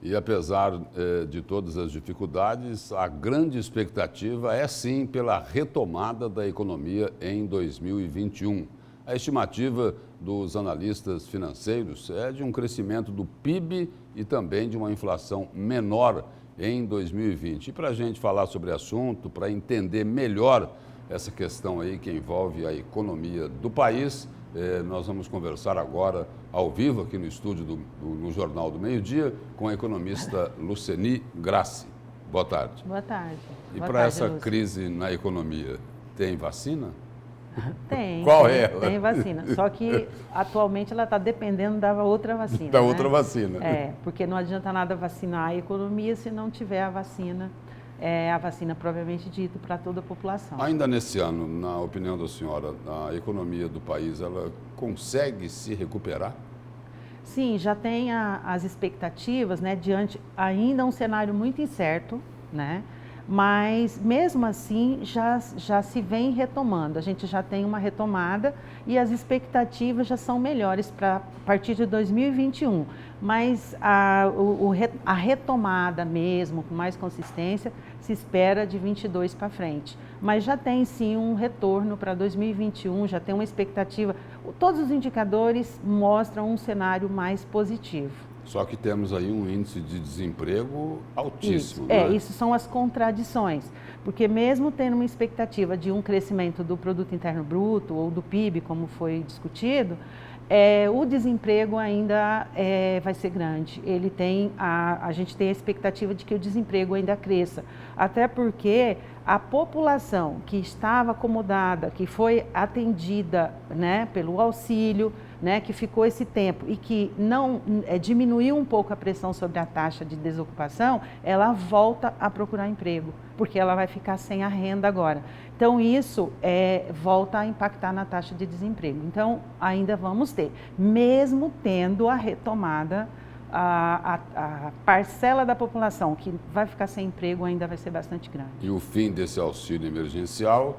E apesar de todas as dificuldades, a grande expectativa é sim pela retomada da economia em 2021. A estimativa dos analistas financeiros é de um crescimento do PIB e também de uma inflação menor em 2020. E para a gente falar sobre o assunto, para entender melhor essa questão aí que envolve a economia do país, nós vamos conversar agora ao vivo aqui no estúdio no Jornal do Meio-Dia com a economista Luceni Grassi. Boa tarde. Boa tarde. E para essa crise na economia, tem vacina? Tem. Qual é ela? Tem vacina. Só que atualmente ela está dependendo da outra vacina. Da outra vacina. Porque não adianta nada vacinar a economia se não tiver a vacina propriamente dita para toda a população. Ainda nesse ano, na opinião da senhora, a economia do país, ela consegue se recuperar? Sim, já tem as expectativas, né, diante ainda um cenário muito incerto, né? Mas mesmo assim já se vem retomando, a gente já tem uma retomada e as expectativas já são melhores para a partir de 2021. Mas a retomada mesmo, com mais consistência, se espera de 22 para frente. Mas já tem sim um retorno para 2021, já tem uma expectativa. Todos os indicadores mostram um cenário mais positivo. Só que temos aí um índice de desemprego altíssimo. Isso são as contradições, porque mesmo tendo uma expectativa de um crescimento do produto interno bruto ou do PIB, como foi discutido, o desemprego ainda vai ser grande. A gente tem a expectativa de que o desemprego ainda cresça, até porque a população que estava acomodada, que foi atendida, né, pelo auxílio, né, que ficou esse tempo e que não diminuiu um pouco a pressão sobre a taxa de desocupação, ela volta a procurar emprego, porque ela vai ficar sem a renda agora. Então isso volta a impactar na taxa de desemprego. Então ainda vamos ter, mesmo tendo a retomada, a parcela da população que vai ficar sem emprego ainda vai ser bastante grande. E o fim desse auxílio emergencial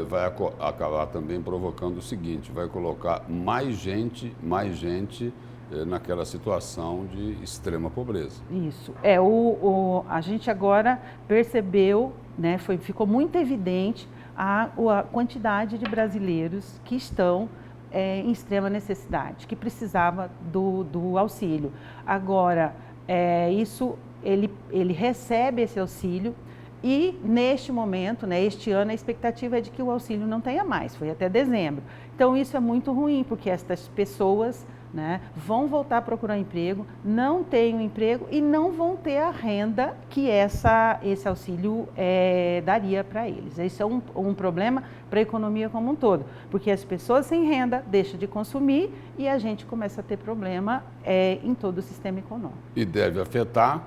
vai acabar também provocando o seguinte, vai colocar mais gente naquela situação de extrema pobreza. Isso. A gente agora percebeu, né, ficou muito evidente a quantidade de brasileiros que estão em extrema necessidade, que precisava do auxílio. Agora, ele recebe esse auxílio e, neste momento, né, este ano, a expectativa é de que o auxílio não tenha mais, foi até dezembro. Então, isso é muito ruim, porque estas pessoas, né, vão voltar a procurar emprego, não têm um emprego e não vão ter a renda que esse auxílio daria para eles. Esse é um problema para a economia como um todo, porque as pessoas sem renda deixam de consumir e a gente começa a ter problema em todo o sistema econômico. E deve afetar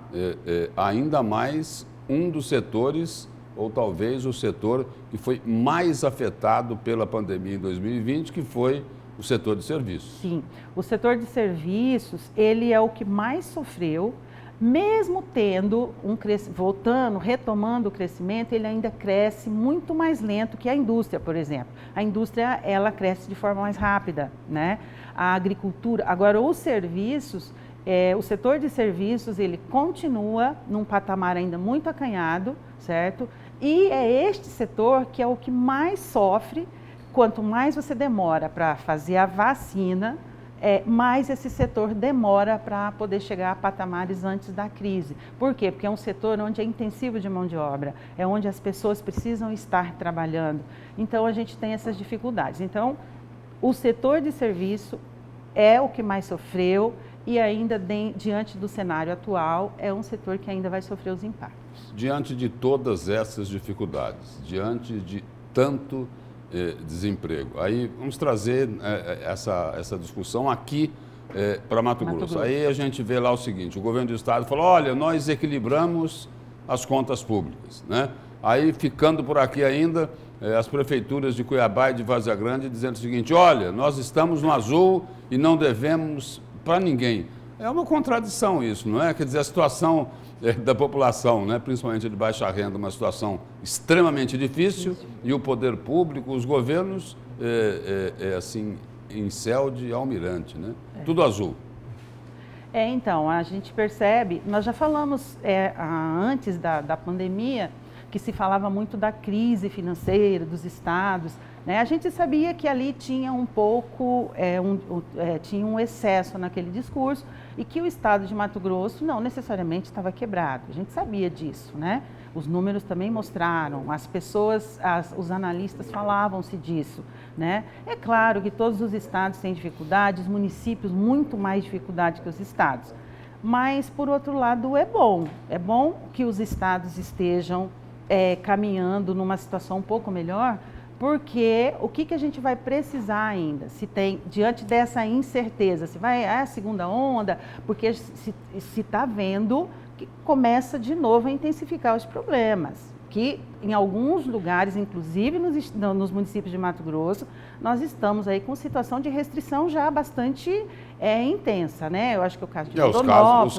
ainda mais um dos setores, ou talvez o setor que foi mais afetado pela pandemia em 2020, que foi o setor de serviços. Sim, o setor de serviços, ele é o que mais sofreu, mesmo tendo retomando o crescimento, ele ainda cresce muito mais lento que a indústria, por exemplo. A indústria, ela cresce de forma mais rápida, né? A agricultura, agora os serviços, o setor de serviços, ele continua num patamar ainda muito acanhado, certo? E é este setor que é o que mais sofre. Quanto mais você demora para fazer a vacina, mais esse setor demora para poder chegar a patamares antes da crise. Por quê? Porque é um setor onde é intensivo de mão de obra, é onde as pessoas precisam estar trabalhando. Então, a gente tem essas dificuldades. Então, o setor de serviço é o que mais sofreu e ainda, diante do cenário atual, é um setor que ainda vai sofrer os impactos. Diante de todas essas dificuldades, diante de tanto desemprego. Aí vamos trazer essa discussão aqui para Mato Grosso. Aí a gente vê lá o seguinte, o governo do estado falou, olha, nós equilibramos as contas públicas, né? Aí ficando por aqui ainda, as prefeituras de Cuiabá e de Várzea Grande dizendo o seguinte, olha, nós estamos no azul e não devemos para ninguém. É uma contradição isso, não é? Quer dizer, a situação da população, né, principalmente de baixa renda, uma situação extremamente difícil e o poder público, os governos, assim, em céu de almirante, né? Tudo azul. Então, a gente percebe, nós já falamos antes da pandemia, que se falava muito da crise financeira dos estados, né? A gente sabia que ali tinha um pouco, tinha um excesso naquele discurso e que o estado de Mato Grosso não necessariamente estava quebrado. A gente sabia disso, né? Os números também mostraram, as pessoas, os analistas falavam-se disso, né? É claro que todos os estados têm dificuldades, municípios muito mais dificuldade que os estados. Mas, por outro lado, é bom que os estados estejam caminhando numa situação um pouco melhor, porque o que a gente vai precisar ainda, se tem, diante dessa incerteza, se vai a segunda onda, porque se está vendo que começa de novo a intensificar os problemas, que em alguns lugares, inclusive nos municípios de Mato Grosso, nós estamos aí com situação de restrição já bastante intensa, né? Eu acho que o caso de Rondonópolis...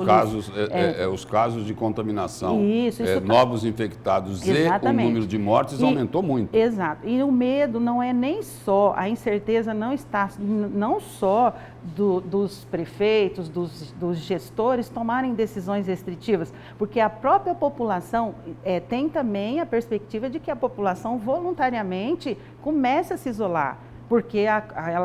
Os casos de contaminação, isso novos infectados exatamente. E o número de mortes aumentou muito. Exato. E o medo não é nem só, a incerteza não está, não só dos prefeitos, dos gestores tomarem decisões restritivas, porque a própria população tem também a perspectiva de que a população voluntariamente comece a se isolar. Porque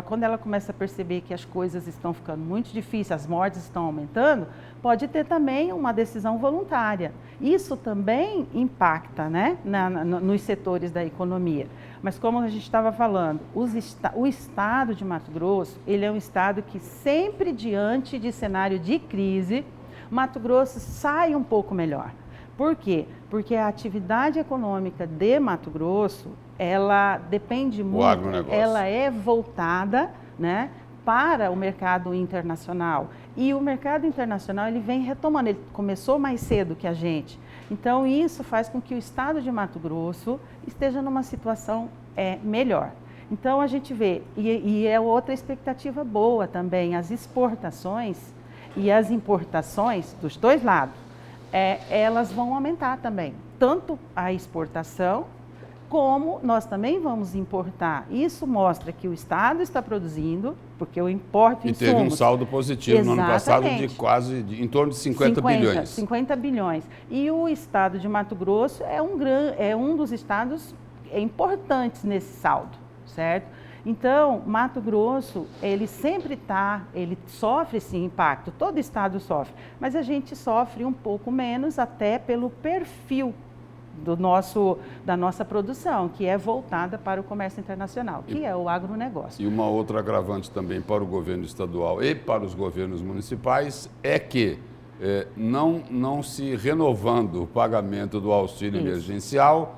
quando ela começa a perceber que as coisas estão ficando muito difíceis, as mortes estão aumentando, pode ter também uma decisão voluntária. Isso também impacta, né, nos setores da economia. Mas como a gente estava falando, o estado de Mato Grosso, ele é um estado que sempre diante de cenário de crise, Mato Grosso sai um pouco melhor. Por quê? Porque a atividade econômica de Mato Grosso, ela depende muito, ela é voltada, né, para o mercado internacional. E o mercado internacional, ele vem retomando, ele começou mais cedo que a gente. Então, isso faz com que o estado de Mato Grosso esteja numa situação melhor. Então, a gente vê, e é outra expectativa boa também, as exportações e as importações dos dois lados, elas vão aumentar também, tanto a exportação, como nós também vamos importar. Isso mostra que o Estado está produzindo, porque eu importo insumos. E teve um saldo positivo no ano passado de em torno de 50 bilhões. 50 bilhões. E o Estado de Mato Grosso é um dos estados importantes nesse saldo, certo? Então, Mato Grosso, ele sofre esse impacto, todo estado sofre, mas a gente sofre um pouco menos até pelo perfil da nossa produção, que é voltada para o comércio internacional, que é o agronegócio. E uma outra agravante também para o governo estadual e para os governos municipais é que, não se renovando o pagamento do auxílio emergencial,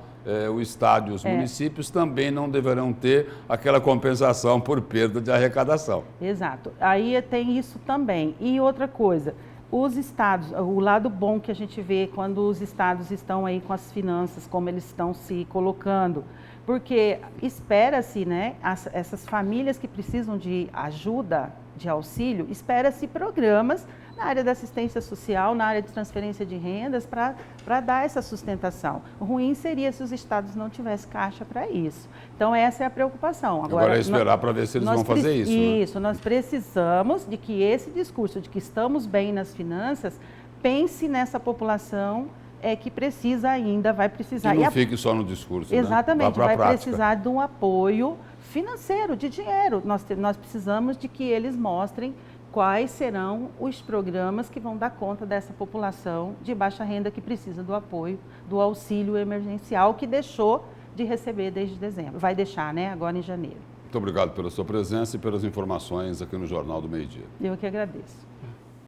o Estado e os municípios também não deverão ter aquela compensação por perda de arrecadação. Exato. Aí tem isso também. E outra coisa, os estados, o lado bom que a gente vê quando os estados estão aí com as finanças, como eles estão se colocando, porque espera-se, né, essas famílias que precisam de ajuda, de auxílio, espera-se programas na área da assistência social, na área de transferência de rendas, para dar essa sustentação. O ruim seria se os estados não tivessem caixa para isso. Então, essa é a preocupação. Agora é esperar para ver se eles vão fazer isso. Isso, nós precisamos de que esse discurso de que estamos bem nas finanças, pense nessa população que precisa ainda, vai precisar. E não fique só no discurso, exatamente, né? Vai precisar de um apoio financeiro, de dinheiro. Nós precisamos de que eles mostrem quais serão os programas que vão dar conta dessa população de baixa renda que precisa do apoio, do auxílio emergencial que deixou de receber desde dezembro. Vai deixar, né? Agora em janeiro. Muito obrigado pela sua presença e pelas informações aqui no Jornal do Meio Dia. Eu que agradeço.